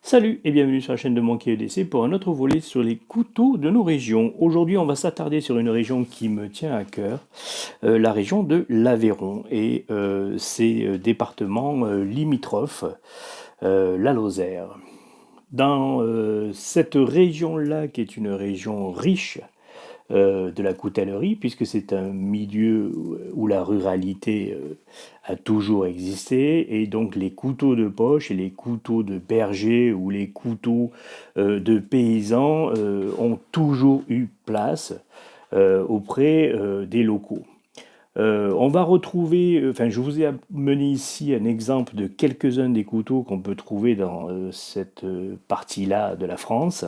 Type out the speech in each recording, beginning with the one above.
Salut et bienvenue sur la chaîne de Monkey EDC pour un autre volet sur les couteaux de nos régions. Aujourd'hui, on va s'attarder sur une région qui me tient à cœur, la région de l'Aveyron et ses départements limitrophes, la Lozère. Dans cette région-là, qui est une région riche de la coutellerie, puisque c'est un milieu où la ruralité a toujours existé, et donc les couteaux de poche et les couteaux de berger ou les couteaux de paysans ont toujours eu place auprès des locaux. On va retrouver, enfin je vous ai amené ici un exemple de quelques-uns des couteaux qu'on peut trouver dans cette partie-là de la France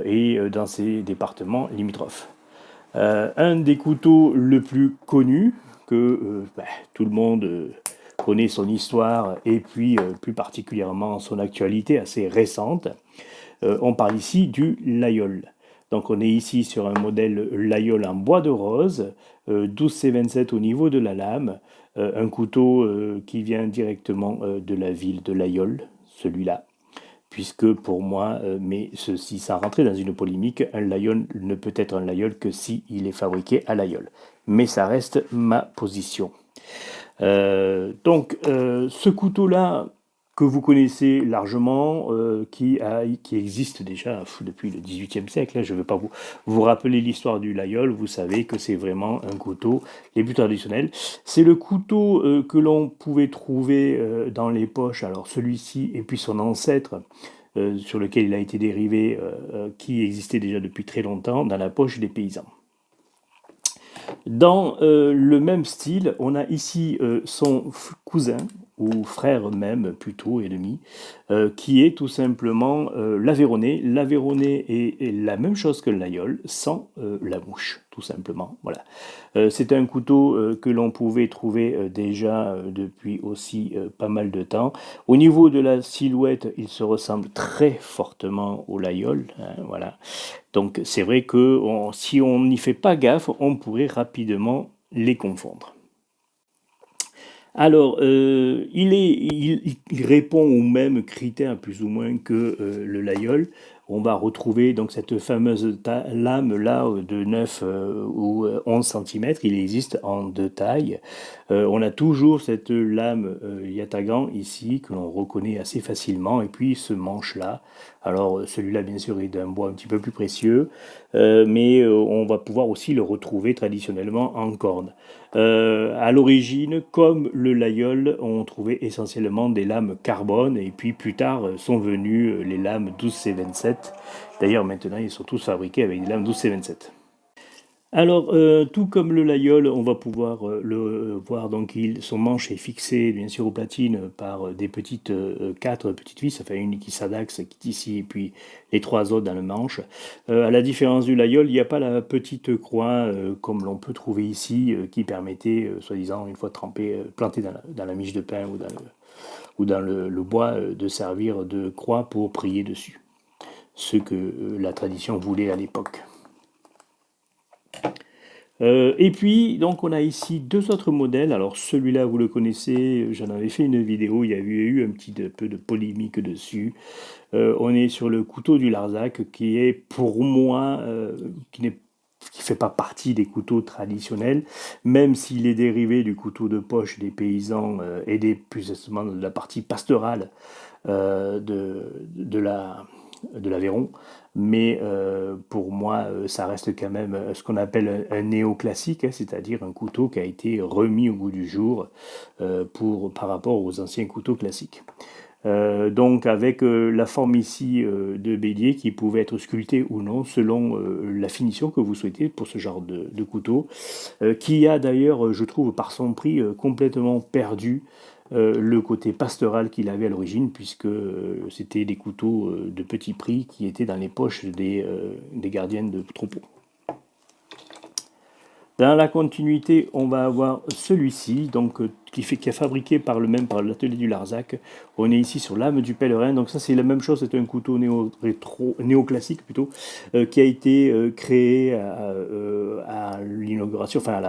et dans ces départements limitrophes. Un des couteaux le plus connu, que tout le monde connaît son histoire et puis plus particulièrement son actualité assez récente, on parle ici du Layol. Donc on est ici sur un modèle Layol en bois de rose, 12C27 au niveau de la lame, un couteau qui vient directement de la ville de Layol, celui-là, puisque pour moi, mais ceci sans rentrer dans une polémique, un Layol ne peut être un Layol que s'il est fabriqué à Layol. Mais ça reste ma position. Ce couteau-là, que vous connaissez largement, qui existe déjà depuis le XVIIIe siècle. Je ne vais pas vous rappeler l'histoire du Layol, vous savez que c'est vraiment un couteau les plus traditionnel. C'est le couteau que l'on pouvait trouver dans les poches, alors celui-ci et puis son ancêtre, sur lequel il a été dérivé, qui existait déjà depuis très longtemps, dans la poche des paysans. Dans le même style, on a ici son cousin, ou frère même plutôt, et demi, qui est tout simplement l'Aveyronais. L'Aveyronais est la même chose que le Layol, sans la mouche, tout simplement. Voilà. C'est un couteau que l'on pouvait trouver déjà depuis aussi pas mal de temps. Au niveau de la silhouette, il se ressemble très fortement au Layol. Hein, voilà. Donc c'est vrai que si on n'y fait pas gaffe, on pourrait rapidement les confondre. Alors, il répond aux mêmes critères plus ou moins que le Layol. On va retrouver donc cette fameuse lame là de 9 ou 11 cm. Il existe en deux tailles. On a toujours cette lame Yatagan ici que l'on reconnaît assez facilement. Et puis ce manche là. Alors celui-là bien sûr est d'un bois un petit peu plus précieux, mais on va pouvoir aussi le retrouver traditionnellement en corne. À l'origine, comme le Layol, on trouvait essentiellement des lames carbone, et puis plus tard sont venues les lames 12C27. D'ailleurs, maintenant, ils sont tous fabriqués avec des lames 12C27. Alors, tout comme le Layol, on va pouvoir le voir, donc son manche est fixé bien sûr aux platines par des petites 4 petites vis, enfin une qui s'addaxe, qui est ici, et puis les trois autres dans le manche. À la différence du Layol, il n'y a pas la petite croix comme l'on peut trouver ici, qui permettait, soi-disant, une fois trempé, planté dans la miche de pain ou dans le bois, de servir de croix pour prier dessus. Ce que la tradition voulait à l'époque. Et puis, donc, on a ici deux autres modèles. Alors, celui-là, vous le connaissez, j'en avais fait une vidéo, il y a eu un petit peu de polémique dessus. On est sur le couteau du Larzac, qui est pour moi, qui fait pas partie des couteaux traditionnels, même s'il est dérivé du couteau de poche des paysans et plus exactement de la partie pastorale de l'Aveyron. Mais pour moi, ça reste quand même ce qu'on appelle un néoclassique, hein, c'est-à-dire un couteau qui a été remis au goût du jour par rapport aux anciens couteaux classiques. Donc avec la forme ici de bélier qui pouvait être sculptée ou non selon la finition que vous souhaitez pour ce genre de couteau, qui a d'ailleurs, je trouve, par son prix complètement perdu le côté pastoral qu'il avait à l'origine, puisque c'était des couteaux de petit prix qui étaient dans les poches des gardiennes de troupeaux. Dans la continuité, on va avoir celui-ci, donc qui est fabriqué par l'atelier du Larzac. On est ici sur l'âme du pèlerin, donc ça c'est la même chose, c'est un couteau néoclassique plutôt, qui a été créé à l'inauguration, enfin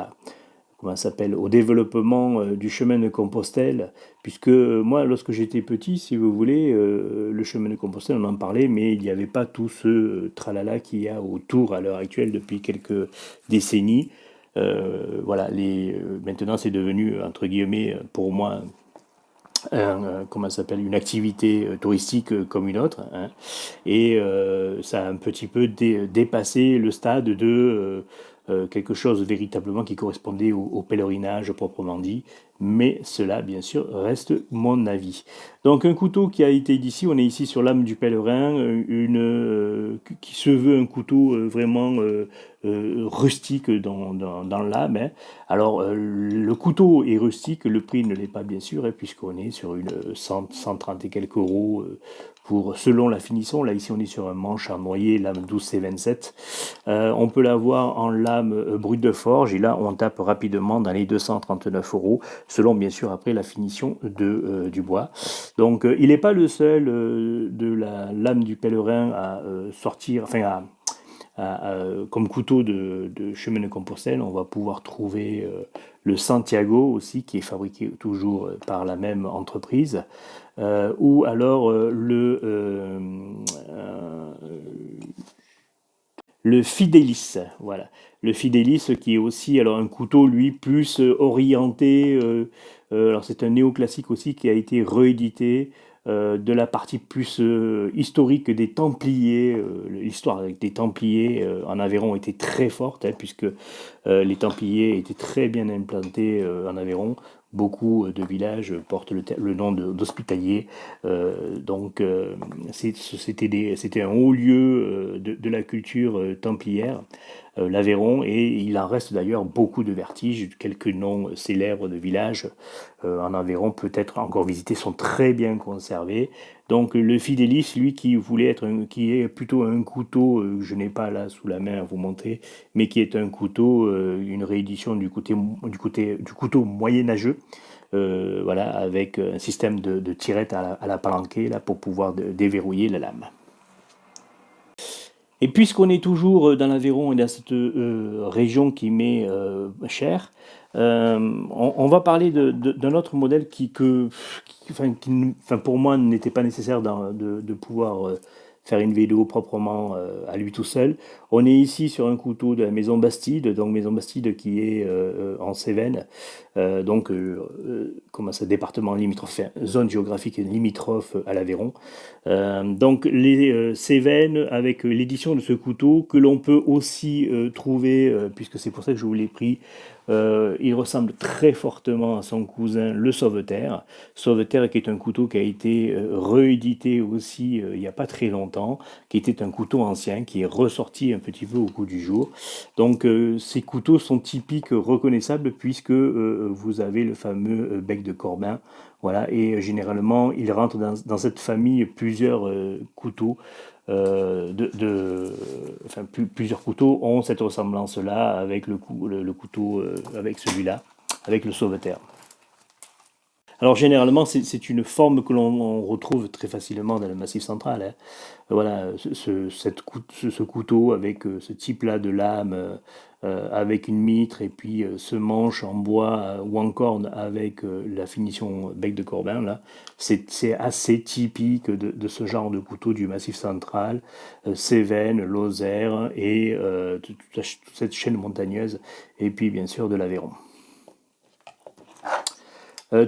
comment ça s'appelle, au développement du chemin de Compostelle, puisque moi, lorsque j'étais petit, si vous voulez, le chemin de Compostelle, on en parlait, mais il n'y avait pas tout ce tralala qu'il y a autour à l'heure actuelle depuis quelques décennies. Voilà, maintenant c'est devenu, entre guillemets, pour moi, comment ça s'appelle, une activité touristique comme une autre, hein. Et ça a un petit peu dépassé le stade de quelque chose véritablement qui correspondait au pèlerinage proprement dit. Mais cela, bien sûr, reste mon avis. Donc un couteau qui a été d'ici, on est ici sur l'âme du pèlerin, qui se veut un couteau vraiment rustique dans l'âme, hein. Alors le couteau est rustique, le prix ne l'est pas bien sûr, hein, puisqu'on est sur une 130 et quelques euros selon la finition. Là ici on est sur un manche à noyer, lame 12C27. On peut l'avoir en lame brute de forge et là on tape rapidement dans les 239 euros, selon bien sûr après la finition du bois. Donc il n'est pas le seul de la lame du pèlerin à sortir, enfin comme couteau de chemin de Compostelle. On va pouvoir trouver le Santiago aussi, qui est fabriqué toujours par la même entreprise, ou alors le Fidelis, voilà. Le Fidelis qui est aussi alors un couteau lui plus orienté. Alors c'est un néoclassique aussi qui a été réédité de la partie plus historique des Templiers. L'histoire des Templiers en Aveyron était très forte, hein, puisque les Templiers étaient très bien implantés en Aveyron. Beaucoup de villages portent le nom d'hospitalier. Donc c'était un haut lieu de la culture templière, l'Aveyron, et il en reste d'ailleurs beaucoup de vestiges. Quelques noms célèbres de villages en Aveyron, peut-être encore visités, sont très bien conservés. Donc le Fidelis, lui qui est plutôt un couteau, je n'ai pas là sous la main à vous montrer, mais qui est un couteau, une réédition du couteau moyenâgeux, voilà, avec un système de tirette à la palanquée là, pour pouvoir déverrouiller la lame. Et puisqu'on est toujours dans l'Aveyron et dans cette région qui m'est chère, on va parler d'un autre modèle enfin, pour moi, n'était pas nécessaire de pouvoir faire une vidéo proprement à lui tout seul. On est ici sur un couteau de la Maison Bastide, donc Maison Bastide qui est en Cévennes, donc comment ça, département limitrophe, enfin, zone géographique limitrophe à l'Aveyron. Donc les Cévennes avec l'édition de ce couteau que l'on peut aussi trouver, puisque c'est pour ça que je vous l'ai pris. Il ressemble très fortement à son cousin le Sauveterre. Sauveterre qui est un couteau qui a été réédité aussi il n'y a pas très longtemps, qui était un couteau ancien, qui est ressorti un petit peu au goût du jour. Donc ces couteaux sont typiques, reconnaissables, puisque vous avez le fameux bec de Corbin. Voilà, et généralement, il rentre dans cette famille plusieurs couteaux. Enfin, plusieurs couteaux ont cette ressemblance-là avec le couteau, avec celui-là, avec le sauveterre. Alors généralement, c'est une forme que l'on retrouve très facilement dans le Massif central, hein. Voilà, ce couteau avec ce type-là de lame, avec une mitre et puis ce manche en bois ou en corne avec la finition bec de Corbin, là, c'est assez typique de ce genre de couteau du Massif central, Cévennes, Lozère et toute cette chaîne montagneuse, et puis bien sûr de l'Aveyron.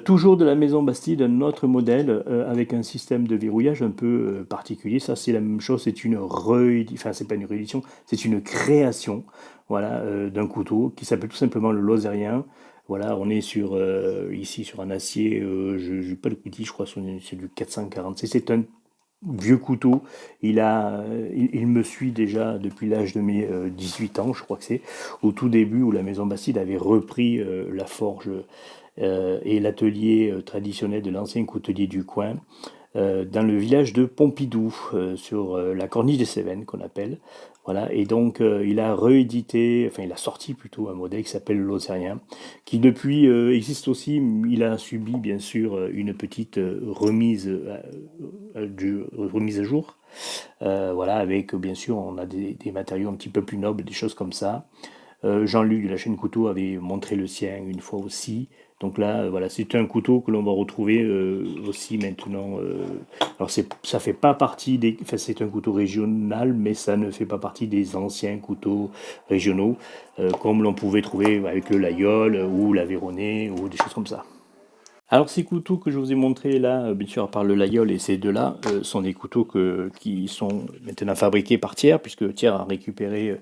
Toujours de la Maison Bastide, un autre modèle avec un système de verrouillage un peu particulier. Ça, c'est la même chose, c'est une réédition, enfin, c'est pas une réédition, c'est une création, voilà, d'un couteau qui s'appelle tout simplement le Lozérien. Voilà, on est ici sur un acier, je n'ai pas le petit, je crois, c'est du 440. C'est un vieux couteau. Il me suit déjà depuis l'âge de mes 18 ans, je crois que c'est, au tout début où la Maison Bastide avait repris la forge et l'atelier traditionnel de l'ancien coutelier du coin, dans le village de Pompidou, sur la corniche des Cévennes qu'on appelle. Voilà, et donc il a réédité, enfin il a sorti plutôt un modèle qui s'appelle l'Océrien, qui depuis existe aussi. Il a subi bien sûr une petite remise à jour. Voilà, avec bien sûr on a des matériaux un petit peu plus nobles, des choses comme ça. Jean-Luc de la chaîne Couteau avait montré le sien une fois aussi. Donc là, voilà, c'est un couteau que l'on va retrouver aussi maintenant. Alors ça fait pas partie des, enfin c'est un couteau régional, mais ça ne fait pas partie des anciens couteaux régionaux, comme l'on pouvait trouver avec le Laguiole ou l'Aveyronais ou des choses comme ça. Alors ces couteaux que je vous ai montrés là, bien sûr à part le Laguiole et ces deux-là, sont des couteaux qui sont maintenant fabriqués par Thiers, puisque Thiers a récupéré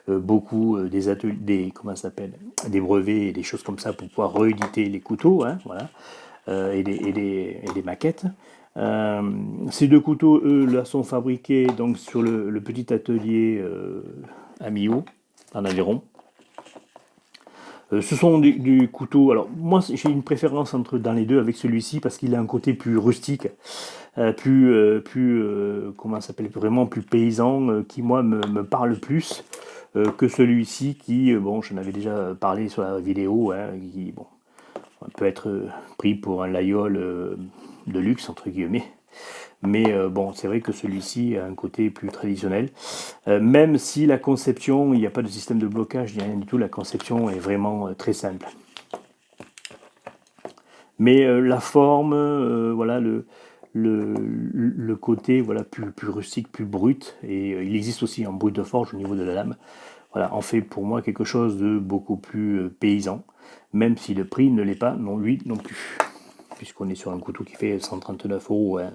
beaucoup des ateliers, comment ça s'appelle, des brevets et des choses comme ça pour pouvoir rééditer les couteaux, hein, voilà, et des maquettes. Ces deux couteaux, eux, là, sont fabriqués donc sur le petit atelier à Millau, en Aveyron. Ce sont des couteaux. Alors, moi, j'ai une préférence dans les deux avec celui-ci parce qu'il a un côté plus rustique, comment ça s'appelle, vraiment plus paysan, qui, moi, me parle plus que celui-ci qui, bon, j'en avais déjà parlé sur la vidéo, hein, qui, bon, peut être pris pour un Laguiole de luxe, entre guillemets. Mais bon, c'est vrai que celui-ci a un côté plus traditionnel. Même si la conception, il n'y a pas de système de blocage, ni rien du tout, la conception est vraiment très simple. Mais la forme, voilà, le côté voilà, plus rustique, plus brut, et il existe aussi un brut de forge au niveau de la lame, voilà, en fait pour moi quelque chose de beaucoup plus paysan, même si le prix ne l'est pas, non lui non plus. Puisqu'on est sur un couteau qui fait 139 € hein,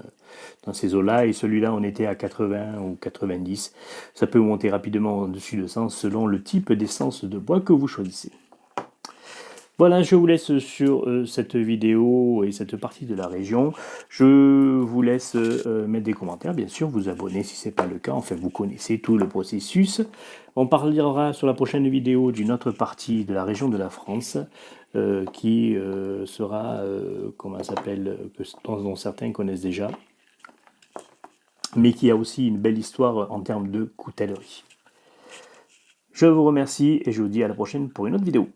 dans ces eaux-là, et celui-là on était à 80 ou 90. Ça peut monter rapidement au-dessus de 100 selon le type d'essence de bois que vous choisissez. Voilà, je vous laisse sur cette vidéo et cette partie de la région. Je vous laisse mettre des commentaires, bien sûr, vous abonner si ce n'est pas le cas. Enfin, vous connaissez tout le processus. On parlera sur la prochaine vidéo d'une autre partie de la région de la France qui sera, comment ça s'appelle, dont certains connaissent déjà, mais qui a aussi une belle histoire en termes de coutellerie. Je vous remercie et je vous dis à la prochaine pour une autre vidéo.